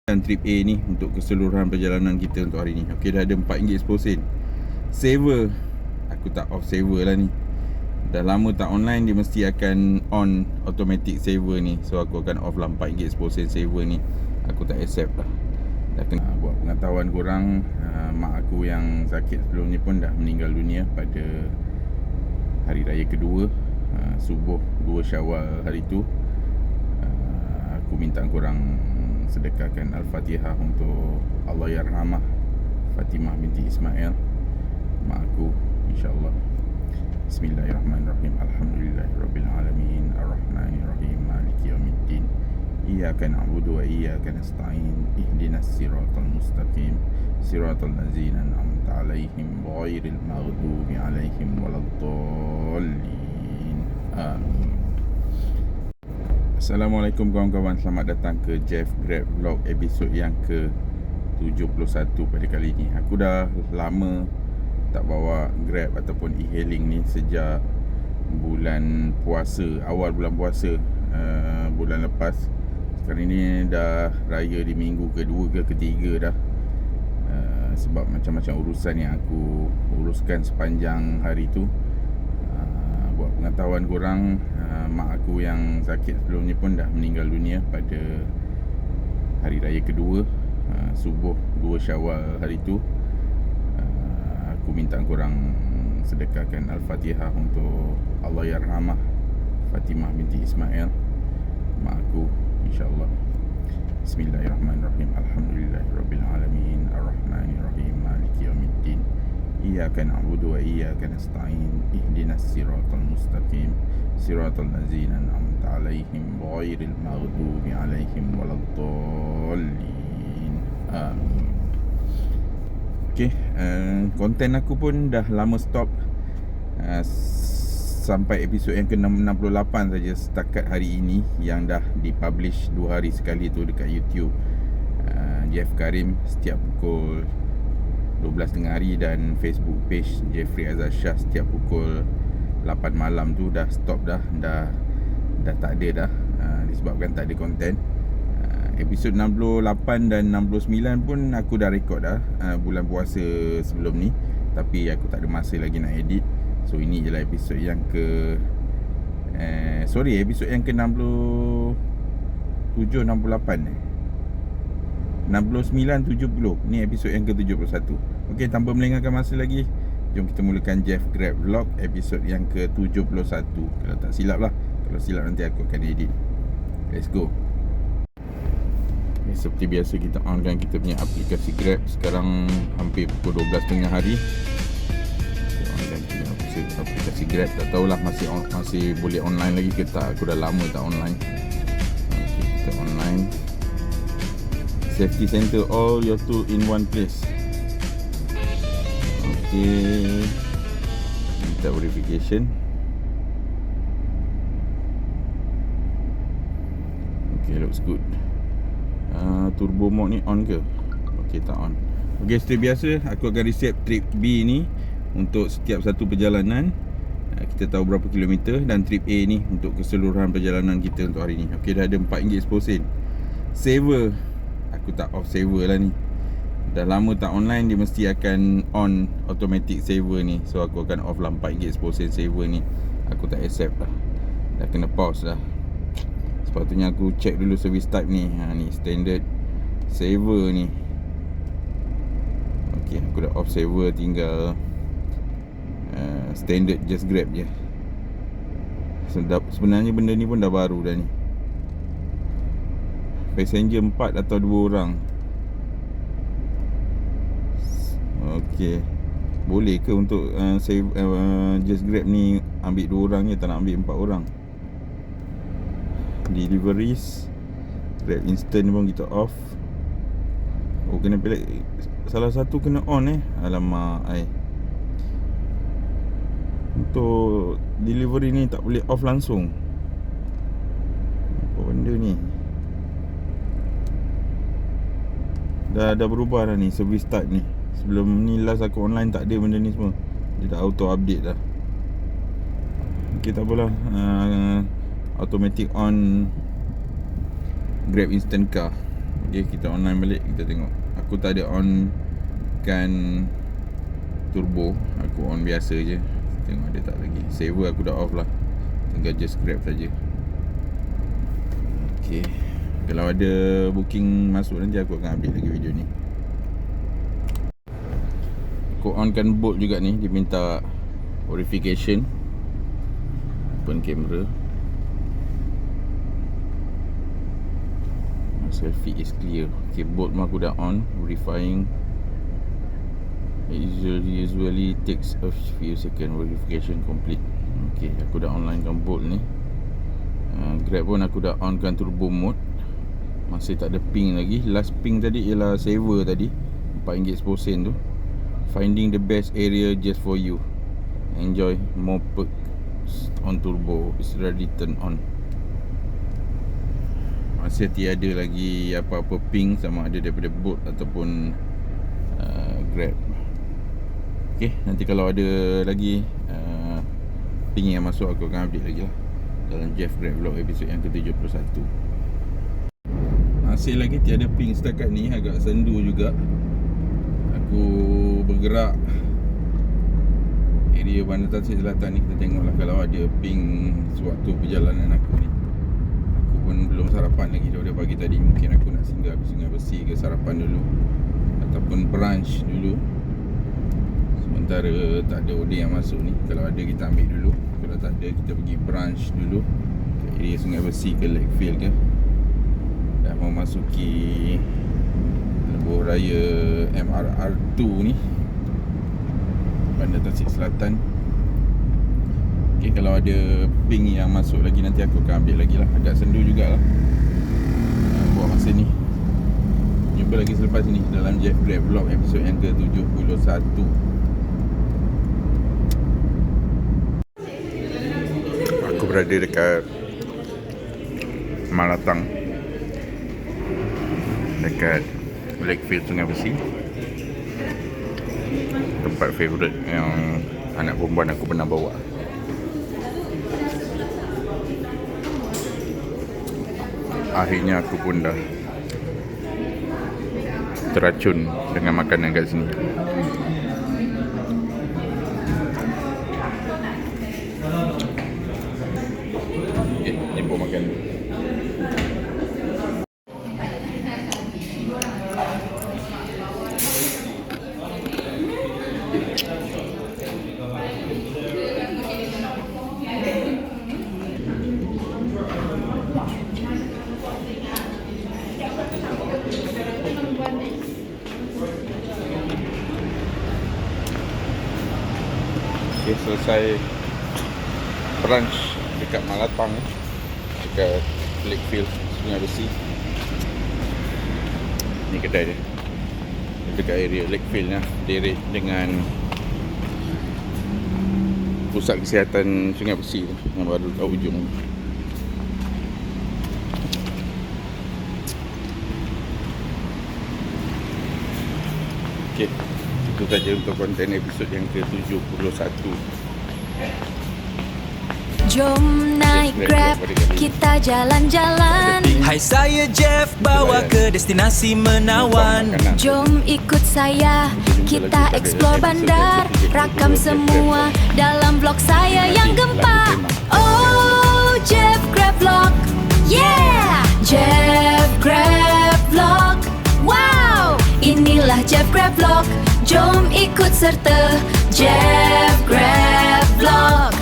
Dan trip A ni untuk keseluruhan perjalanan kita untuk hari ni. Okey, dah ada RM4.10 saver. Aku tak off saver lah ni. Dah lama tak online, dia mesti akan on automatic saver ni. So aku akan off lah RM4.10 saver ni. Aku tak accept lah. Dah kena buat pengetahuan korang, mak aku yang sakit sebelum ni pun dah meninggal dunia pada hari raya kedua, subuh 2 Syawal hari tu. Aku minta korang sedekahkan Al-Fatihah untuk Allahyarhamah Fatimah binti Ismail, mak aku, insyaAllah. Bismillahirrahmanirrahim. Alhamdulillahirrabbilalamin. Ar-Rahmanirrahim. Maliki yawmiddin. Iyyaka na'budu wa iyyaka nasta'in. Ihdinas siratal mustaqim. Siratal ladzina an'amta 'alaihim ghairil maghdubi 'alaihim waladdallin. Amin. Assalamualaikum kawan-kawan. Selamat datang ke Jeff Grab Vlog episod yang ke-71 pada kali ini. Aku dah lama tak bawa Grab ataupun e-hailing ni sejak bulan puasa, awal bulan puasa, bulan lepas. Sekarang ni dah raya di minggu kedua ke ketiga dah. Sebab macam-macam urusan yang aku uruskan sepanjang hari tu. Buat pengetahuan korang, mak aku yang sakit sebelum ni pun dah meninggal dunia pada hari raya kedua, subuh 2 Syawal hari tu. Aku minta korang sedekahkan Al-Fatihah untuk Allahyarhamah Fatimah binti Ismail, mak aku, insyaAllah. Bismillahirrahmanirrahim. Alhamdulillahirrabbilalamin. Ar-Rahmanirrahim. Maliki yawmiddin. Iyyaka na'budu wa iyyaka nasta'in. Ihdinas siratal mustaqim. Siratal ladzina an'amta 'alaihim ghairil maghdubi 'alaihim waladdallin. Amin. Okay, konten aku pun dah lama stop, sampai episod yang ke-68 saja setakat hari ini yang dah dipublish 2 hari sekali tu dekat YouTube. Jeff Karim setiap pukul 12 tengah hari, dan Facebook page Jeffrey Azhar Shah setiap pukul 8 malam tu dah stop dah tak ada dah, disebabkan tak ada konten. Episod 68 dan 69 pun aku dah rekod dah, bulan puasa sebelum ni, tapi aku tak ada masa lagi nak edit. So ini je lah episod yang episod yang ke 67, 68 69, 70. Ni episod yang ke 71. Okey, tanpa melengahkan masa lagi, jom kita mulakan Jeff Grab Vlog episod yang ke 71. Kalau tak silap lah, kalau silap nanti aku akan edit. Let's go. Seperti biasa, kita onkan kita punya aplikasi Grab. Sekarang hampir pukul 12 tengah hari. Kita onkan kita aplikasi Grab. Tak tahulah masih boleh online lagi ke tak. Aku dah lama tak online. Okay, kita online. Safety center, all your tool in one place. Okay, kita verification. Okay, looks good. Turbo mode ni on ke? Okey, tak on. Okey, seperti biasa aku akan reset trip B ni untuk setiap satu perjalanan. Kita tahu berapa kilometer, dan trip A ni untuk keseluruhan perjalanan kita untuk hari ni. Okey, dah ada RM4.10 saver. Aku tak off saver lah ni. Dah lama tak online, dia mesti akan on automatic saver ni. So aku akan off lah RM4.10 saver ni. Aku tak accept lah. Dah kena pause dah. Sepatutnya aku check dulu service type ni. Ni standard saver ni. Okey, aku dah off saver, tinggal standard just Grab je. Sebenarnya benda ni pun dah baru dah ni. Passenger 4 atau 2 orang. Okey, boleh ke untuk save just Grab ni ambil 2 orang je, tak nak ambil 4 orang? Deliveries, Grab Instant pun kita off. Oh, kena pilih salah satu kena on Alamak, untuk delivery ni tak boleh off langsung. Apa benda ni? Dah berubah dah ni service type ni. Sebelum ni last aku online tak ada benda ni semua. Dia dah auto update dah. Okay, tak apalah. Automatic on Grab Instant Car. Okay, kita online balik, kita tengok. Aku tak ada on kan turbo, aku on biasa je. Tengok ada tak lagi. Saver aku dah off lah, tinggal just grab saja. Okay, kalau ada booking masuk nanti aku akan ambil lagi video ni. Aku onkan Bolt juga ni, dia minta verification. Open camera. Selfie is clear. Okay, Bolt mah aku dah on. Verifying. It usually takes a few seconds. Verification complete. Okay, aku dah online kan Bolt ni. Grab pun aku dah on kan turbo mode. Masih tak ada ping lagi. Last ping tadi ialah saver tadi, RM4.10 tu. Finding the best area just for you. Enjoy more perks on turbo. It's ready turn on. Masih tiada lagi apa-apa ping sama ada daripada Bolt ataupun Grab. Okay, nanti kalau ada lagi ping yang masuk, aku akan update lagi lah dalam Jeff Grab Vlog episod yang ke-71. Masih lagi tiada ping setakat ni, agak sendu juga. Aku bergerak area Bandar Tasik Selatan ni, kita tengoklah kalau ada ping sewaktu perjalanan aku ni. Aku pun belum sarapan lagi daripada pagi tadi. Mungkin aku nak singgah ke Sungai Besi ke sarapan dulu, ataupun brunch dulu. Sementara tak ada order yang masuk ni. Kalau ada kita ambil dulu, kalau tak ada kita pergi brunch dulu ke area Sungai Besi ke Lakefield ke. Dah mau masuki lebuh raya MRR2 ni, Bandar Tasik Selatan. Okay, kalau ada ping yang masuk lagi nanti aku akan ambil lagi lah. Agak sendu jugalah buat masa ni. Jumpa lagi selepas ni dalam Jeff Grab Vlog episod yang ke-71. Aku berada dekat Malatang, dekat Lakefield Sungai Besi. Tempat favourite yang anak perempuan aku pernah bawa. Akhirnya aku pun dah teracun dengan makanan kat sini. Okay, jemput makan. Okay, selesai brunch dekat Malatang, dekat Lakefield Sungai Besi. Ni kedai dia, dekat area Lakefield lah, direct dengan pusat kesihatan Sungai Besi tu, yang baru kat ujung. Okay, itu saja untuk konten episod yang ke-71. Jom naik Grab, kita jalan-jalan. Hai, saya Jeff, bawa ke destinasi menawan. Jom ikut saya, kita explore bandar. Rakam semua dalam vlog saya yang gempak. Oh, Jeff Grab Vlog, yeah! Jeff Grab Vlog, wow! Inilah Jeff Grab Vlog, jom ikut serta Jeff Grab Vlog.